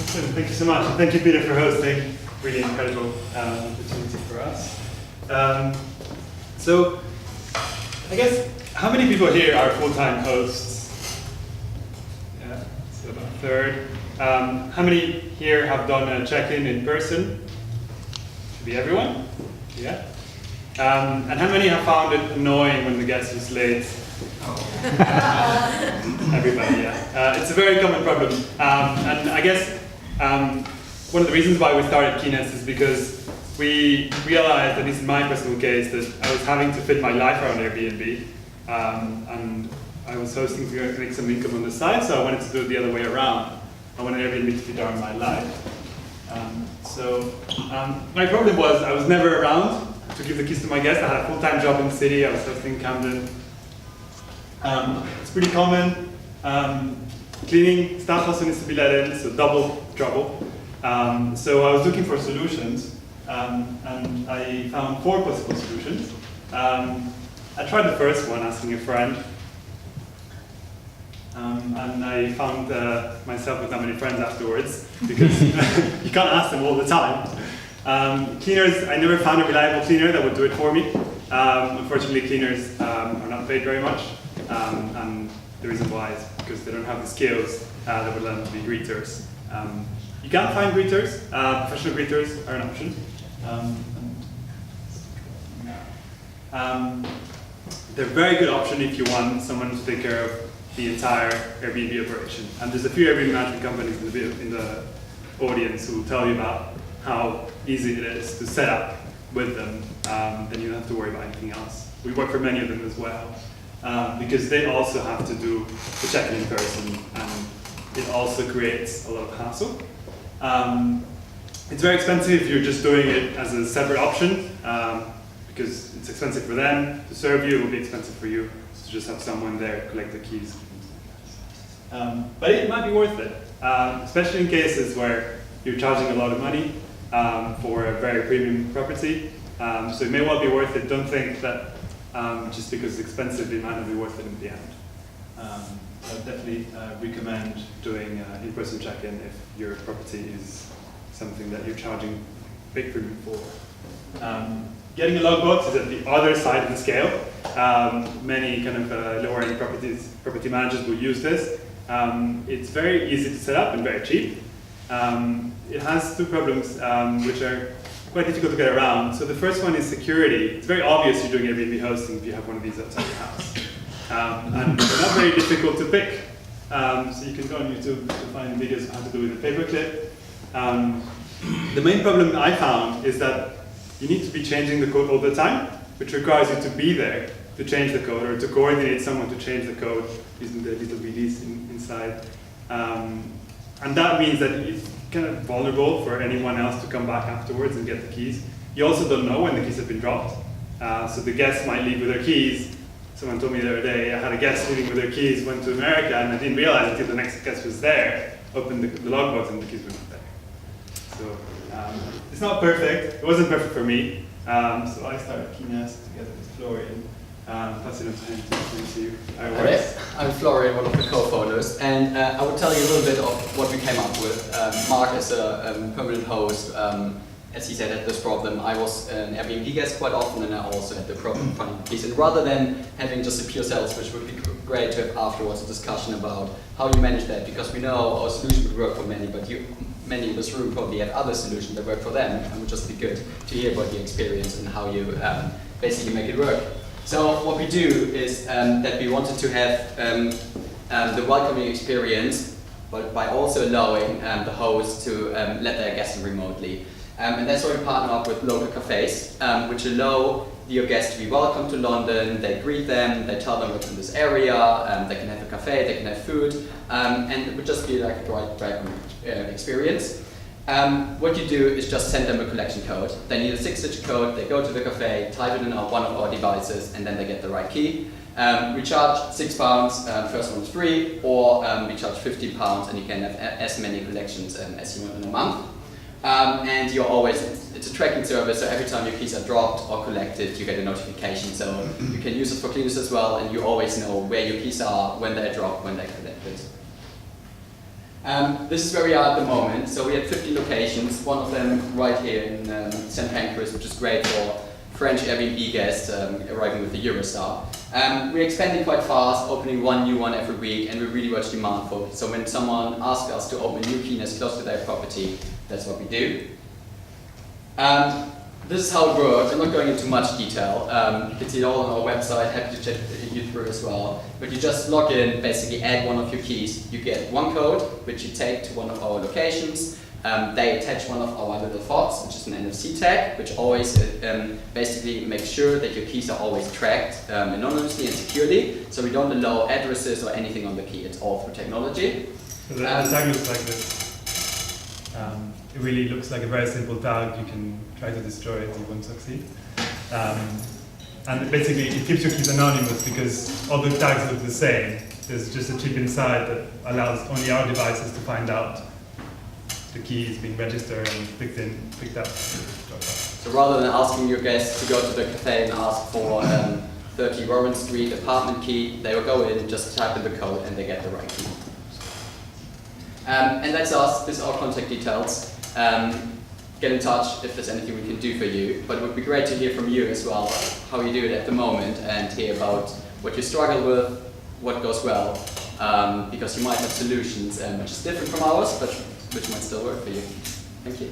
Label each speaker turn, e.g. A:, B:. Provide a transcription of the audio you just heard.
A: Awesome. Thank you so much. And thank you, Peter, for hosting. Really incredible opportunity for us. So, I guess, how many people here are full-time hosts? Yeah, so about a third. How many here have done a check-in in person? Should be everyone? Yeah. And how many have found it annoying when the guest is late? Everybody, yeah. It's a very common problem. And I guess one of the reasons why we started KeyNest is because we realized, at least in my personal case, that I was having to fit my life around Airbnb. And I was hosting to make some income on the side, so I wanted to do it the other way around. I wanted Airbnb to fit around my life. My problem was I was never around to give the keys to my guests. I had a full-time job in the city. I was hosting in Camden. It's pretty common. Cleaning, staff also needs to be let in, so double trouble. So I was looking for solutions, and I found 4 possible solutions. I tried the first one, asking a friend, and I found myself with not many friends afterwards, because you can't ask them all the time. Cleaners, I never found a reliable cleaner that would do it for me. Unfortunately, cleaners are not paid very much. And the reason why is because they don't have the skills that would allow them to be greeters. You can find greeters. Professional greeters are an option. They're a very good option if you want someone to take care of the entire Airbnb operation. And there's a few Airbnb management companies in the audience who will tell you about how easy it is to set up with them. Then you don't have to worry about anything else. We work for many of them as well. Because they also have to do the check-in in person, and it also creates a lot of hassle. It's very expensive if you're just doing it as a separate option, because it's expensive for them to serve you, it will be expensive for you to just have someone there collect the keys. But it might be worth it, especially in cases where you're charging a lot of money for a very premium property. So it may well be worth it. Don't think that just because it's expensive, it might not be worth it in the end. I would definitely recommend doing in-person check-in if your property is something that you're charging big premium for. Getting a logbox is at the other side of the scale. Many kind of lower-end property managers will use this. It's very easy to set up and very cheap. It has 2 problems which are quite difficult to get around. So the first one is security. It's very obvious you're doing Airbnb hosting if you have one of these outside your house. And they're not very difficult to pick. So you can go on YouTube to find videos on how to do it with a paperclip. The main problem I found is that you need to be changing the code all the time, which requires you to be there to change the code or to coordinate someone to change the code using the little BDs inside. And that means that it's kind of vulnerable for anyone else to come back afterwards and get the keys. You also don't know when the keys have been dropped. So the guests might leave with their keys. Someone told me the other day, I had a guest leaving with their keys, went to America, and I didn't realize until the next guest was there, opened the logbox and the keys were not there. So it's not perfect. It wasn't perfect for me. So I started KeyNest together with Florian. Pass it on to him to introduce you.
B: I'm Florian, one of the co-founders, and I will tell you a little bit of what we came up with. Marc is a permanent host. As he said, had this problem. I was an Airbnb guest quite often, and I also had the problem finding keys. And rather than having just a pure sales, which would be great to have afterwards a discussion about how you manage that, because we know our solution would work for many, but many in this room probably have other solutions that work for them, and it would just be good to hear about your experience and how you basically make it work. So what we do is that we wanted to have the welcoming experience, but by also allowing the host to let their guests in remotely. And that's why we partner up with local cafes, which allow your guests to be welcome to London. They greet them, they tell them what's in this area, they can have a cafe, they can have food, and it would just be like a great welcome experience. What you do is just send them a collection code. They need a 6-digit code, they go to the cafe, type it in one of our devices, and then they get the right key. We charge £6, first one is free, or we charge £15 and you can have as many collections as you want in a month. And you're always, it's a tracking service, so every time your keys are dropped or collected, you get a notification. So you can use it for cleaners as well, and you always know where your keys are, when they're dropped, when they're collected. This is where we are at the moment. So we have 50 locations, one of them right here in St. Pancras, which is great for French Airbnb guests arriving with the Eurostar. We're expanding quite fast, opening one new one every week, and we really watch demand for it. So when someone asks us to open a new KeyNest close to their property, that's what we do. This is how it works. I'm not going into much detail. You can see it all on our website, happy to chat you through as well. But you just log in, basically add one of your keys. You get one code, which you take to one of our locations. They attach one of our little fobs, which is an NFC tag, which always basically makes sure that your keys are always tracked anonymously and securely. So we don't allow addresses or anything on the key. It's all through technology.
A: So the tag looks like this. It really looks like a very simple tag. You can try to destroy it, you won't succeed. And basically it keeps your keys anonymous because all the tags look the same. There's just a chip inside that allows only our devices to find out the key is being registered and picked up.
B: So rather than asking your guests to go to the cafe and ask for 30 Warren Street apartment key, they will go in, just type in the code, and they get the right key. And that's us. This is our contact details. Get in touch if there's anything we can do for you. But it would be great to hear from you as well, how you do it at the moment, and hear about what you struggle with, what goes well, because you might have solutions which is different from ours, but which might still work for you. Thank you.